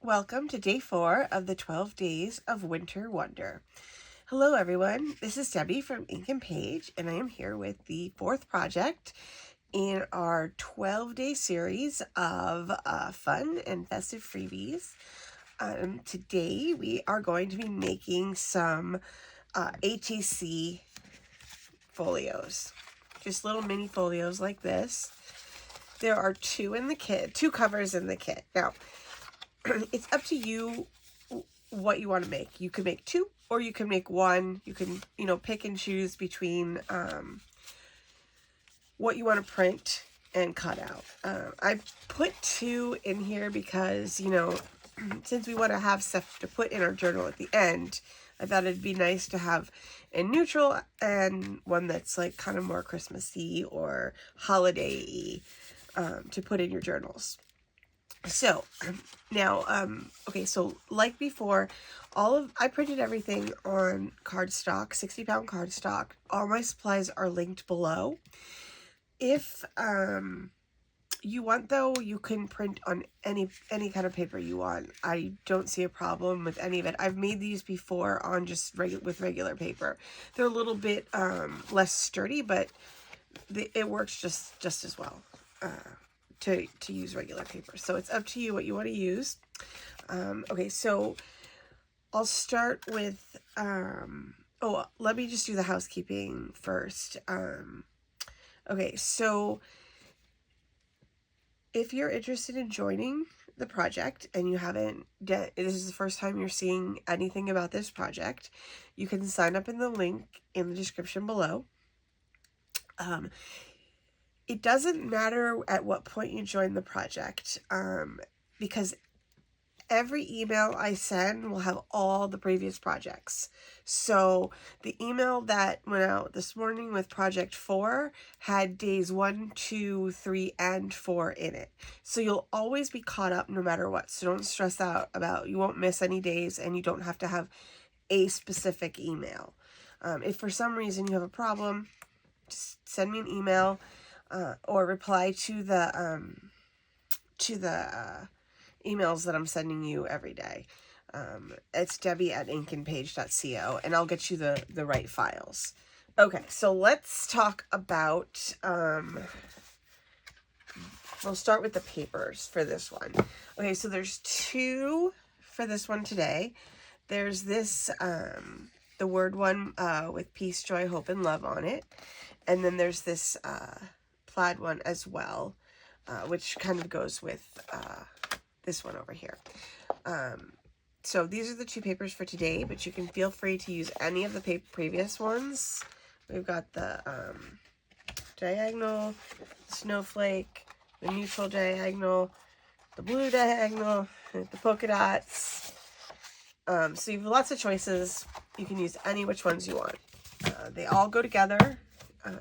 Welcome to day 4 of the 12 Days of Winter Wonder. Hello everyone, this is Debbie from Ink and Page, and I am here with the 4th project in our 12-day series of fun and festive freebies. Today we are going to be making some ATC folios, just little mini folios like this. There are 2 in the kit, 2 covers in the kit. Now, it's up to you what you want to make. You can make 2 or you can make 1. You can, pick and choose between what you want to print and cut out. I put 2 in here because, since we want to have stuff to put in our journal at the end, I thought it'd be nice to have a neutral and one that's like kind of more Christmassy or holiday-y to put in your journals. So now, okay, so like before, I printed everything on cardstock, 60-pound cardstock. All my supplies are linked below. If you want, though, you can print on any kind of paper you want. I don't see a problem with any of it. I've made these before on just with regular paper. They're a little bit less sturdy, but it works just as well. To use regular paper. So it's up to you what you want to use. Okay, so I'll start with, let me just do the housekeeping first. Okay, so if you're interested in joining the project and you haven't, this is the first time you're seeing anything about this project, you can sign up in the link in the description below. It doesn't matter at what point you join the project, because every email I send will have all the previous projects. So the email that went out this morning with project 4 had days 1, 2, 3, and 4 in it. So you'll always be caught up no matter what. So don't stress out about, you won't miss any days, and you don't have to have a specific email. If for some reason you have a problem, just send me an email. Or reply to the emails that I'm sending you every day. It's debbie@inkandpage.co, and I'll get you the right files. Okay, so let's talk about, we'll start with the papers for this one. Okay, so there's 2 for this one today. There's this, the word one with peace, joy, hope, and love on it. And then there's this plaid one as well, which kind of goes with this one over here. So these are the 2 papers for today, but you can feel free to use any of the previous ones. We've got the diagonal, snowflake, the neutral diagonal, the blue diagonal, the polka dots. So you have lots of choices. You can use any which ones you want. They all go together.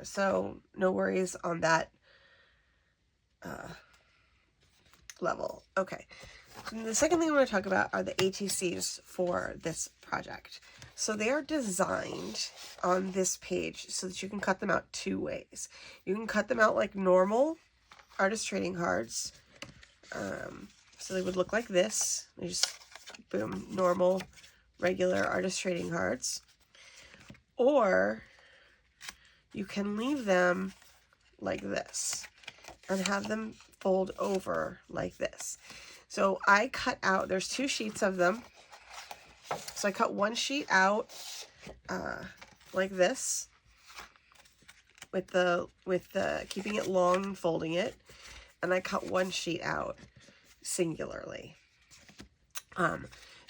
So no worries on that level. Okay. And the second thing I want to talk about are the ATCs for this project. So they are designed on this page so that you can cut them out 2 ways. You can cut them out like normal artist trading cards. So they would look like this. They just, boom, normal, regular artist trading cards. Or you can leave them like this and have them fold over like this. So I cut out, there's 2 sheets of them. So I cut one sheet out like this with the keeping it long and folding it. And I cut one sheet out singularly.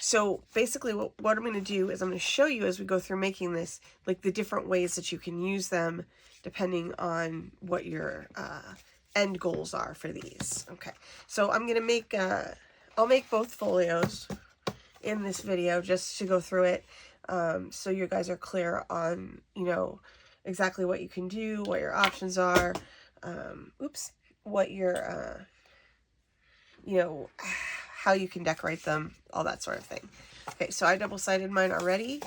So basically what I'm going to do is I'm going to show you as we go through making this, like the different ways that you can use them depending on what your end goals are for these. Okay, so I'm going to make, I'll make both folios in this video just to go through it, so you guys are clear on, exactly what you can do, what your options are, what your, how you can decorate them, all that sort of thing. Okay, so I double-sided mine already.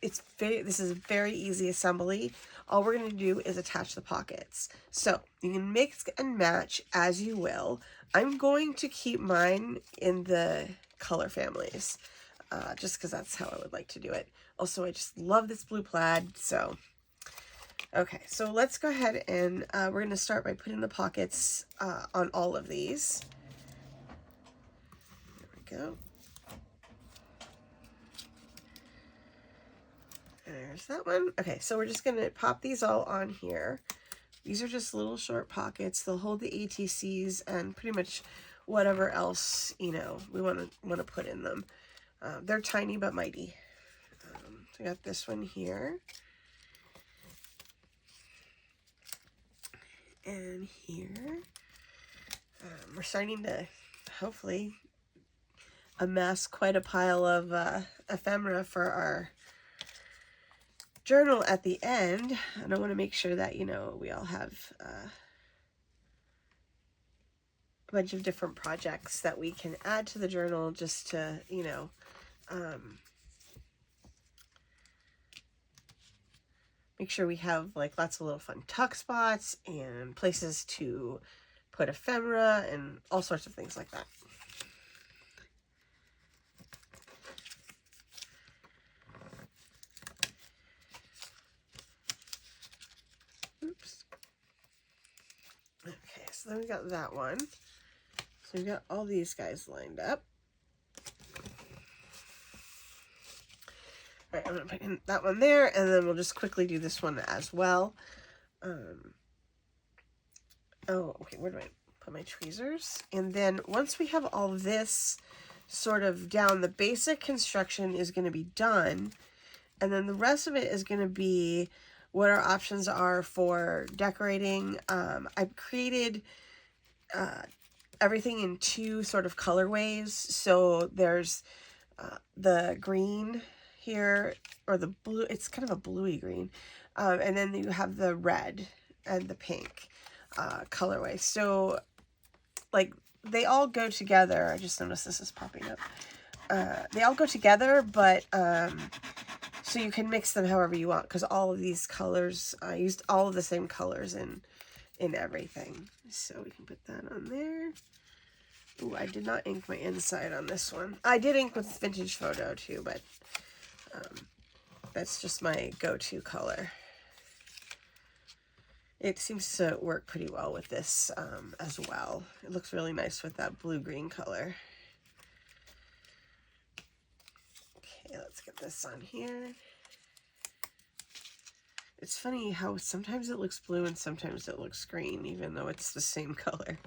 This is a very easy assembly. All we're going to do is attach the pockets. So you can mix and match as you will. I'm going to keep mine in the color families, just because that's how I would like to do it. Also, I just love this blue plaid, so... Okay, so let's go ahead and we're going to start by putting the pockets on all of these. There we go. There's that one. Okay, so we're just going to pop these all on here. These are just little short pockets. They'll hold the ATCs and pretty much whatever else, you know, we want to put in them. They're tiny but mighty. So I got this one here. And here. We're starting to hopefully amass quite a pile of ephemera for our journal at the end. And I want to make sure that, you know, we all have a bunch of different projects that we can add to the journal just to, you know, make sure we have like lots of little fun tuck spots and places to put ephemera and all sorts of things like that. Oops. Okay, so then we got that one. So we got all these guys lined up. All right, I'm going to put in that one there, and then we'll just quickly do this one as well. Oh, okay, where do I put my tweezers? And then once we have all this sort of down, the basic construction is going to be done. And then the rest of it is going to be what our options are for decorating. I've created everything in two sort of colorways. So there's the green here, or the blue, it's kind of a bluey green. And then you have the red and the pink colorway. So like they all go together. I just noticed this is popping up. They all go together, but so you can mix them however you want, because all of these colors, I used all of the same colors in everything. So we can put that on there. Ooh, I did not ink my inside on this one. I did ink with Vintage Photo too, but that's just my go-to color. It seems to work pretty well with this as well. It looks really nice with that blue-green color. Okay, let's get this on here. It's funny how sometimes it looks blue and sometimes it looks green, even though it's the same color.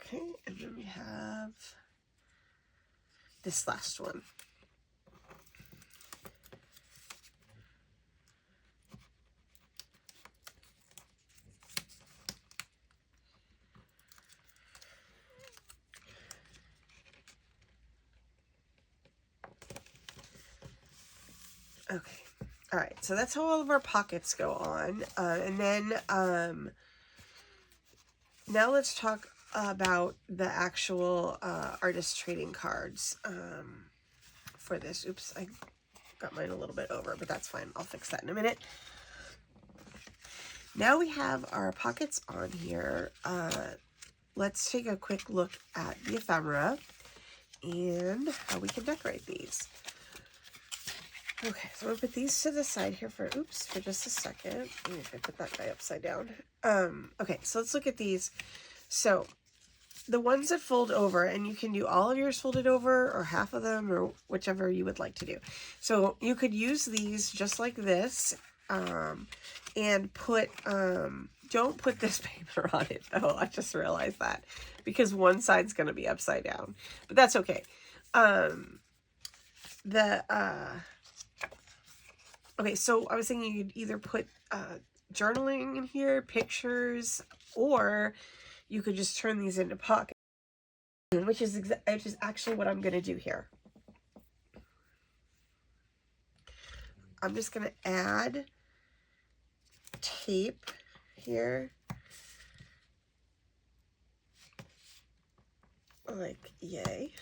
Okay, and then we have this last one. Okay, all right, so that's how all of our pockets go on. And then now let's talk about the actual artist trading cards for this. Oops, I got mine a little bit over, but that's fine. I'll fix that in a minute. Now we have our pockets on here. Let's take a quick look at the ephemera and how we can decorate these. Okay, so I'm going to put these to the side here for just a second. Maybe if I put that guy upside down. Okay, so let's look at these. So the ones that fold over, and you can do all of yours folded over or half of them or whichever you would like to do. So you could use these just like this and put, don't put this paper on it though. I just realized that because one side's going to be upside down, but that's okay. Okay, so I was thinking you could either put journaling in here, pictures, or you could just turn these into pockets, which is actually what I'm going to do here. I'm just going to add tape here, like yay.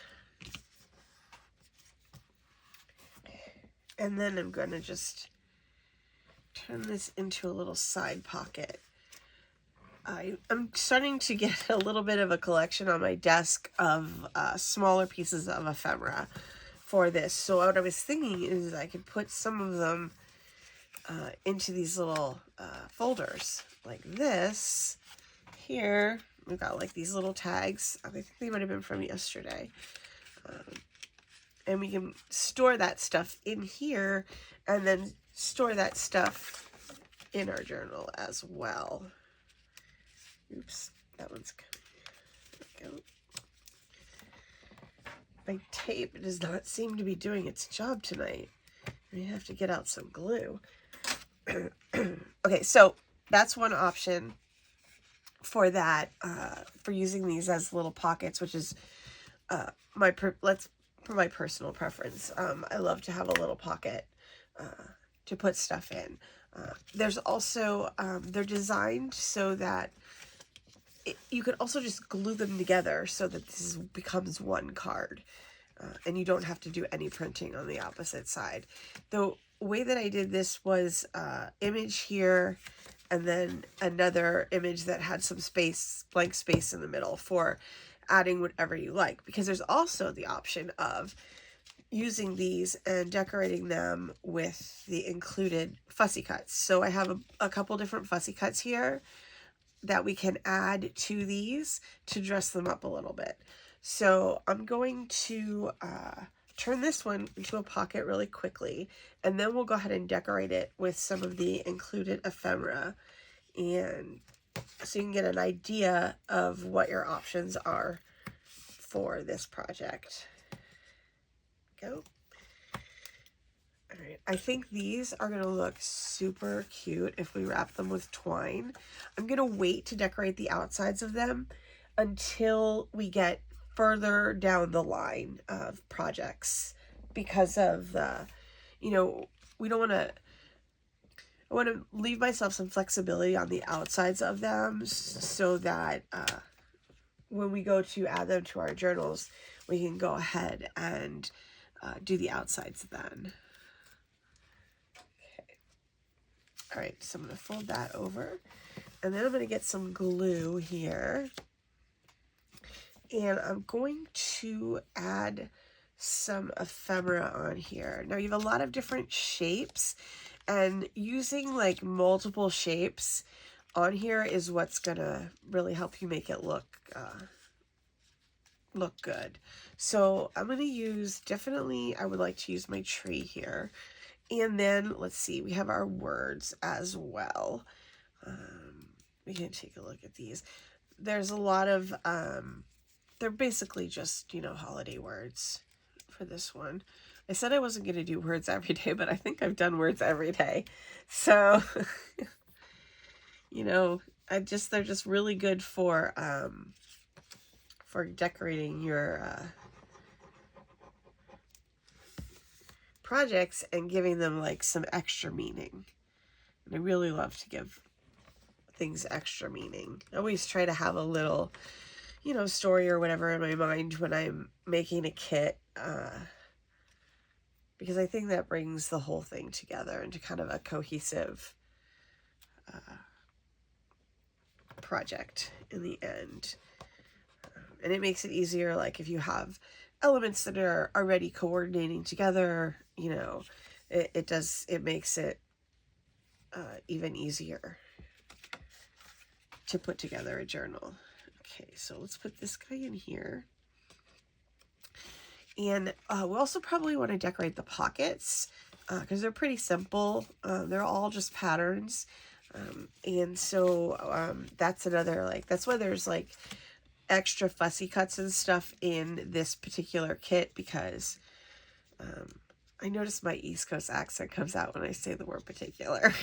And then I'm going to just turn this into a little side pocket. I'm starting to get a little bit of a collection on my desk of smaller pieces of ephemera for this. So what I was thinking is I could put some of them into these little folders like this. Here we've got like these little tags. I think they might have been from yesterday. And we can store that stuff in here and then store that stuff in our journal as well. Oops, that one's coming. There we go. My tape does not seem to be doing its job tonight. We have to get out some glue. Okay, so that's one option for that, for using these as little pockets, which is my personal preference. I love to have a little pocket to put stuff in. There's also, they're designed so that you could also just glue them together so that this becomes one card. And you don't have to do any printing on the opposite side. The way that I did this was image here, and then another image that had some space, blank space in the middle for adding whatever you like. Because there's also the option of using these and decorating them with the included fussy cuts. So I have a couple different fussy cuts here that we can add to these to dress them up a little bit. So I'm going to turn this one into a pocket really quickly, and then we'll go ahead and decorate it with some of the included ephemera, and so you can get an idea of what your options are for this project. Go. All right, I think these are going to look super cute if we wrap them with twine. I'm going to wait to decorate the outsides of them until we get further down the line of projects, because of the, you know, we don't want to, I want to leave myself some flexibility on the outsides of them so that when we go to add them to our journals, we can go ahead and do the outsides then. Okay. All right, so I'm going to fold that over, and then I'm going to get some glue here. And I'm going to add some ephemera on here. Now you have a lot of different shapes, and using like multiple shapes on here is what's gonna really help you make it look good. So I'm gonna use, definitely I would like to use my tree here. And then let's see, we have our words as well. We can take a look at these. There's a lot of they're basically just, you know, holiday words for this one. I said I wasn't going to do words every day, but I think I've done words every day. So, you know, they're just really good for decorating your projects and giving them like some extra meaning. And I really love to give things extra meaning. I always try to have a little, you know, story or whatever in my mind when I'm making a kit, because I think that brings the whole thing together into kind of a cohesive project in the end. And it makes it easier, like if you have elements that are already coordinating together, you know, it makes it even easier to put together a journal. Okay, so let's put this guy in here. And we also probably want to decorate the pockets because they're pretty simple. They're all just patterns. And so that's another, like, that's why there's like extra fussy cuts and stuff in this particular kit, because I notice my East Coast accent comes out when I say the word particular.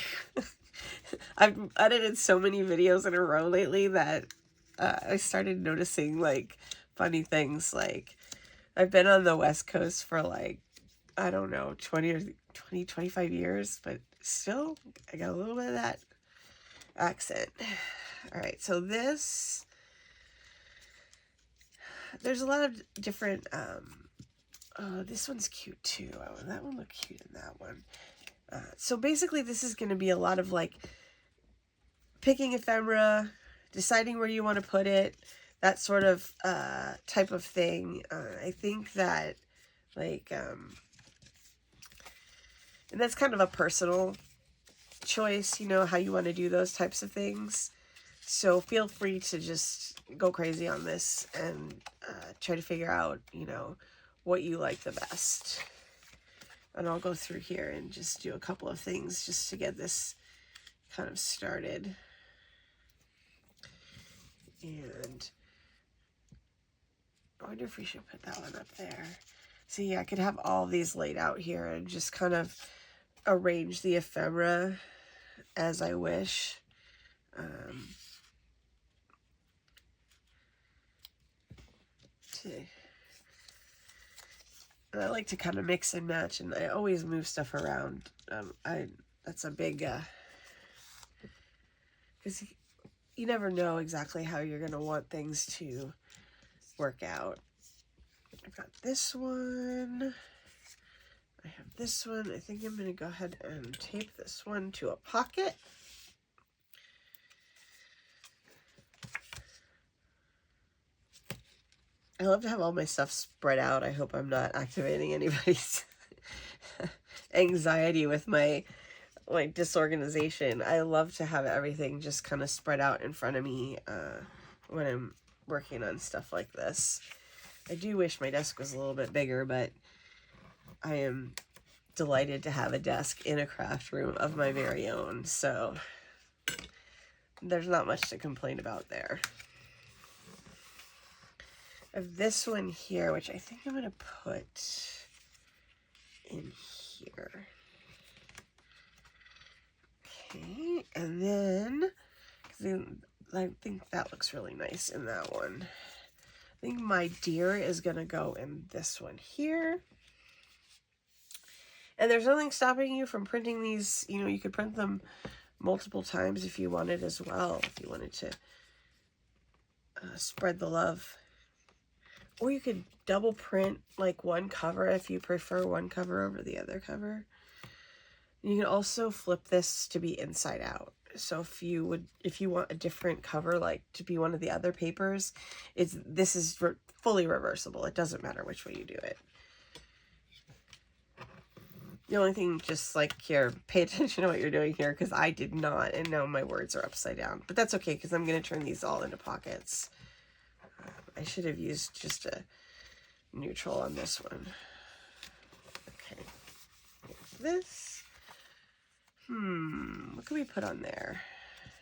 I've edited so many videos in a row lately that I started noticing like funny things. Like I've been on the West Coast for like, I don't know, 25 years, but still I got a little bit of that accent. All right, so there's a lot of different, this one's cute too. Oh, that one looked cute in that one. So basically this is going to be a lot of like picking ephemera, deciding where you want to put it, that sort of type of thing. I think that, like, and that's kind of a personal choice, you know, how you want to do those types of things. So feel free to just go crazy on this and try to figure out, you know, what you like the best. And I'll go through here and just do a couple of things just to get this kind of started. And I wonder if we should put that one up there. See, I could have all these laid out here and just kind of arrange the ephemera as I wish. And I like to kind of mix and match, and I always move stuff around. That's a big, because you never know exactly how you're going to want things to work out. I've got this one. I have this one. I think I'm going to go ahead and tape this one to a pocket. I love to have all my stuff spread out. I hope I'm not activating anybody's anxiety with my disorganization. I love to have everything just kind of spread out in front of me when I'm working on stuff like this. I do wish my desk was a little bit bigger, but I am delighted to have a desk in a craft room of my very own, so there's not much to complain about there. I have this one here, which I think I'm going to put in here. Okay, and then I think that looks really nice in that one. I think my deer is going to go in this one here. And there's nothing stopping you from printing these. You know, you could print them multiple times if you wanted as well, if you wanted to spread the love. Or you could double print like one cover if you prefer one cover over the other cover. You can also flip this to be inside out. So if you want a different cover, like to be one of the other papers, this is fully reversible. It doesn't matter which way you do it. The only thing, just like here, pay attention to what you're doing here, because I did not, and now my words are upside down. But that's okay, because I'm going to turn these all into pockets. I should have used just a neutral on this one. Okay. This. What can we put on there?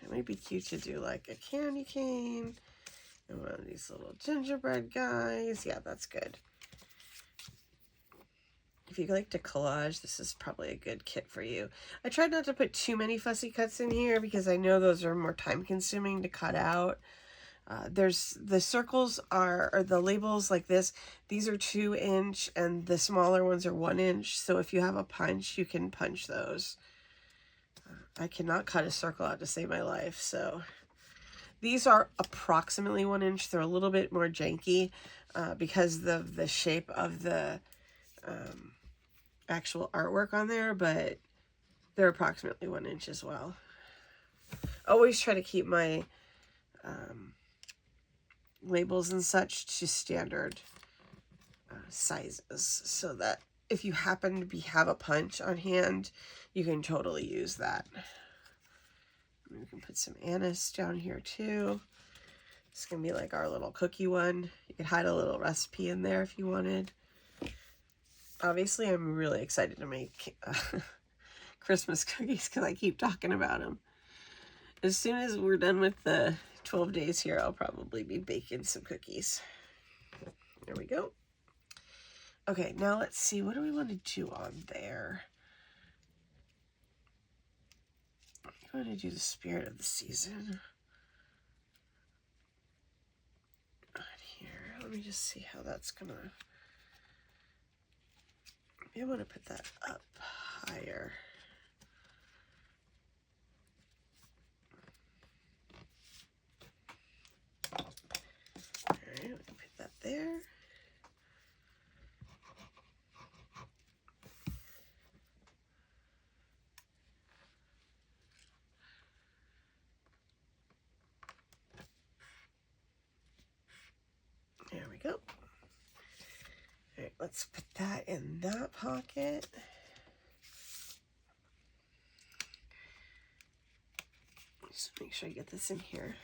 It might be cute to do like a candy cane and one of these little gingerbread guys. Yeah, that's good. If you like to collage, this is probably a good kit for you. I tried not to put too many fussy cuts in here because I know those are more time consuming to cut out. There's the circles or the labels like this. These are 2-inch and the smaller ones are 1-inch. So if you have a punch, you can punch those. I cannot cut a circle out to save my life. So these are approximately 1-inch. They're a little bit more janky because of the shape of the actual artwork on there, but they're approximately 1-inch as well. Always try to keep my labels and such to standard sizes so that if you happen to have a punch on hand, you can totally use that. We can put some anise down here too. It's gonna be like our little cookie one. You could hide a little recipe in there if you wanted. Obviously, I'm really excited to make Christmas cookies because I keep talking about them. As soon as we're done with the 12 days here, I'll probably be baking some cookies. There we go. Okay, now let's see. What do we want to do on there? I want to do the spirit of the season. On here. Let me just see how that's gonna... Maybe I want to put that up higher. Alright, we can put that there. There we go. All right, let's put that in that pocket. Just make sure I get this in here.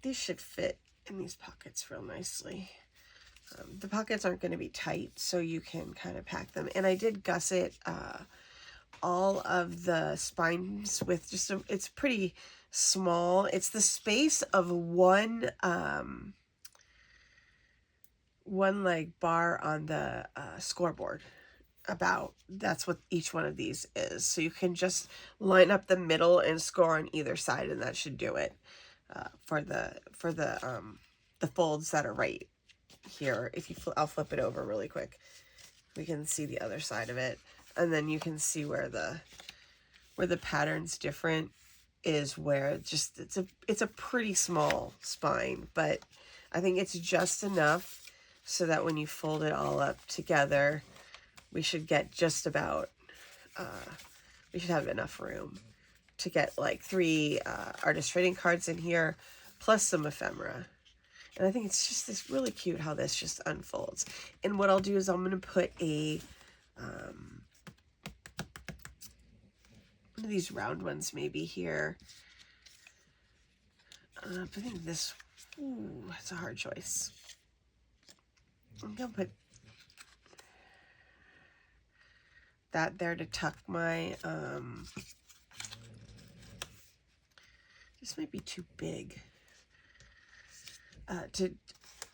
These should fit in these pockets real nicely. The pockets aren't going to be tight, so you can kind of pack them. And I did gusset all of the spines with just a, it's pretty small. It's the space of one like bar on the scoreboard. About that's what each one of these is. So you can just line up the middle and score on either side, and that should do it for the folds that are right here. If you I'll flip it over really quick. We can see the other side of it, and then you can see where the pattern's different is where just it's a pretty small spine, but I think it's just enough so that when you fold it all up together, we should get just about, we should have enough room to get like 3 artist trading cards in here, plus some ephemera. And I think it's just this really cute how this just unfolds. And what I'll do is I'm going to put a, one of these round ones maybe here. I think this, ooh, that's a hard choice. I'm going to put that there to tuck my, this might be too big, to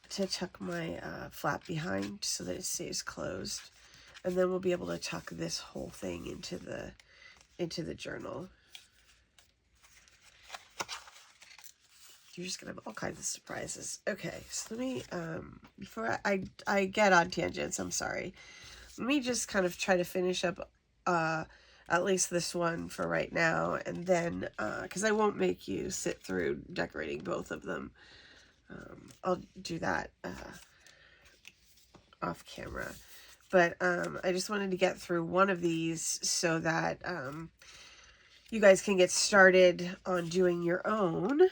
tuck my flap behind so that it stays closed. And then we'll be able to tuck this whole thing into the journal. You're just gonna have all kinds of surprises. Okay, so let me, before I get on tangents, I'm sorry. Let me just kind of try to finish up at least this one for right now, and then, because I won't make you sit through decorating both of them. I'll do that off camera. But I just wanted to get through one of these so that you guys can get started on doing your own.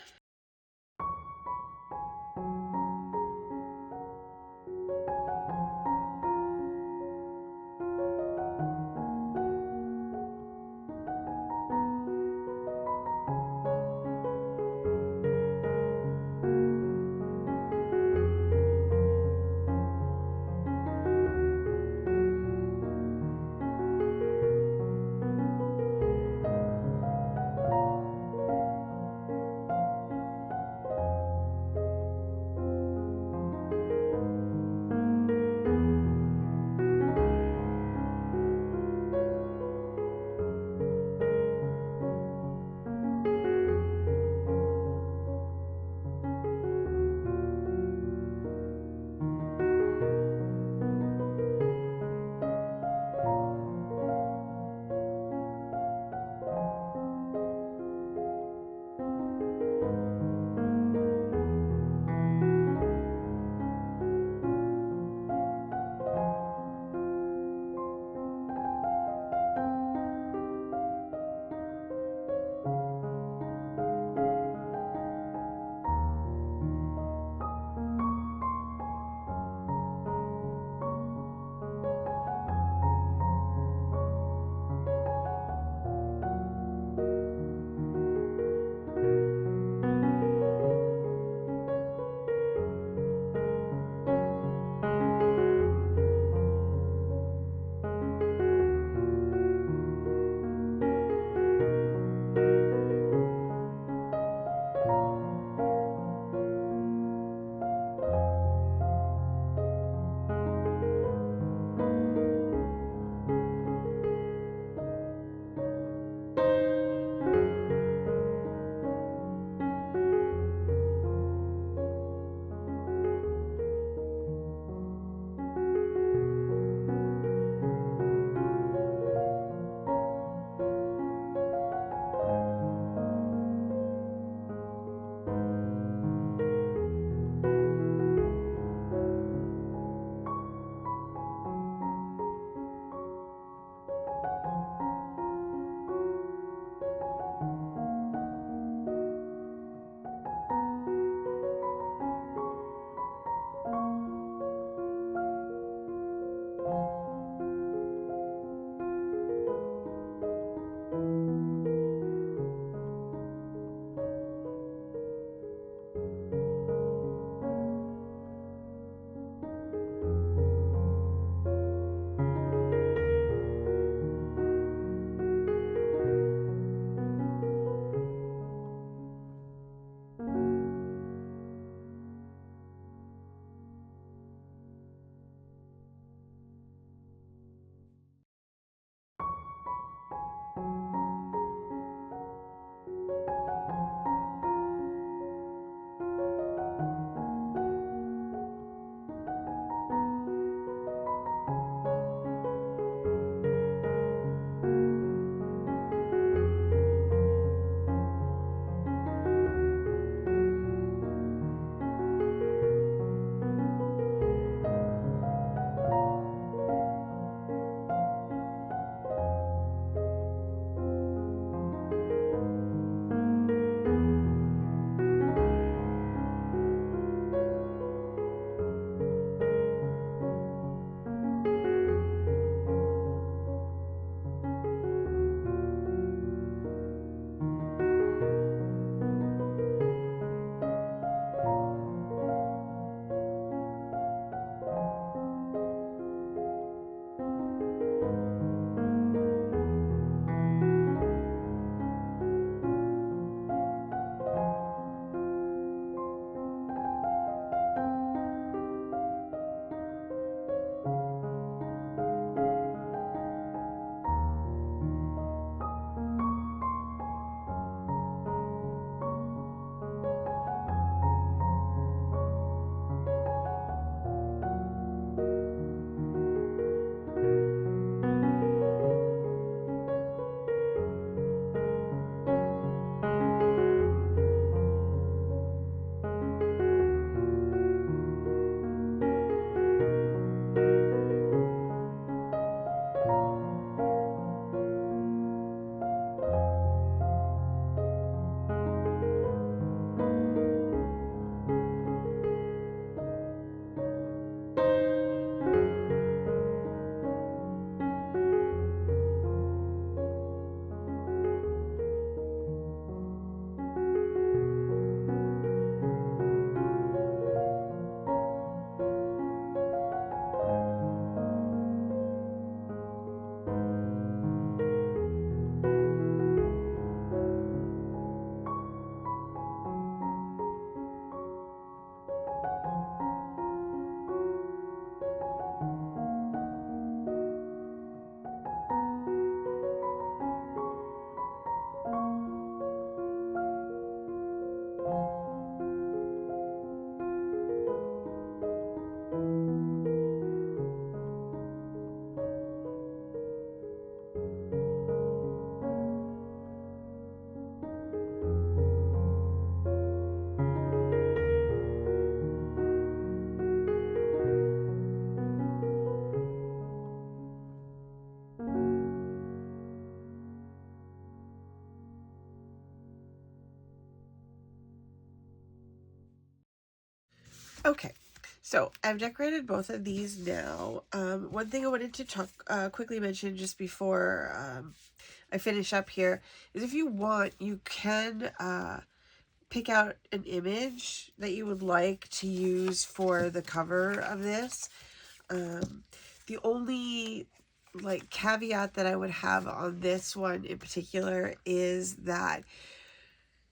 Okay, so I've decorated both of these now. One thing I wanted to talk quickly mention just before I finish up here is if you want, you can pick out an image that you would like to use for the cover of this. The only like caveat that I would have on this one in particular is that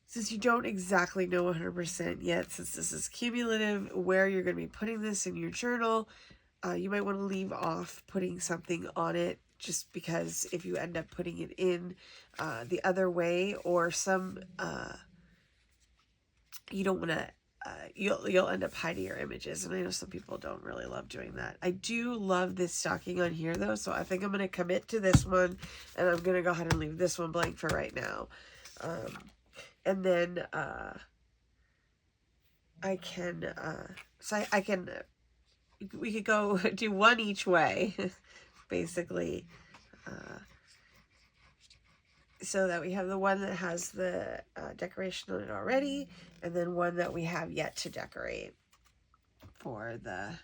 since you don't exactly know 100% yet, since this is cumulative, where you're going to be putting this in your journal, you might want to leave off putting something on it, just because if you end up putting it in the other way, or some you don't want to you'll end up hiding your images, and I know some people don't really love doing that. I do love this stocking on here though, so I think I'm going to commit to this one, and I'm going to go ahead and leave this one blank for right now. And then I can we could go do one each way basically, so that we have the one that has the decoration on it already, and then one that we have yet to decorate for the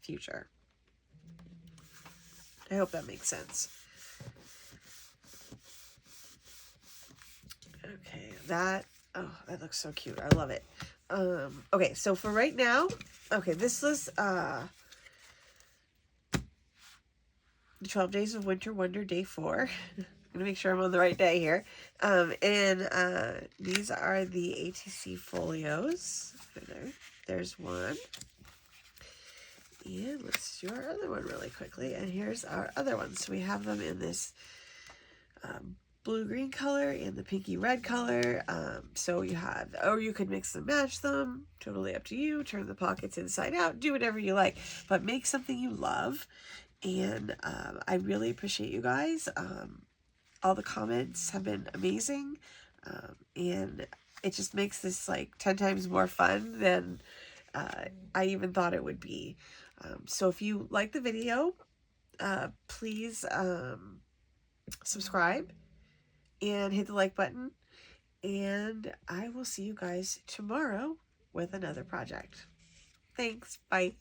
future. I hope that makes sense. Okay, that looks so cute. I love it. Okay, so for right now, okay, this was the 12 Days of Winter Wonder Day 4. I'm gonna make sure I'm on the right day here. These are the ATC folios. There's one. And let's do our other one really quickly. And here's our other one. So we have them in this blue-green color and the pinky red color. So you have, or you could mix and match them. Totally up to you. Turn the pockets inside out. Do whatever you like. But make something you love. And I really appreciate you guys. All the comments have been amazing. And it just makes this like 10 times more fun than I even thought it would be. So if you like the video, please subscribe and hit the like button. And I will see you guys tomorrow with another project. Thanks. Bye.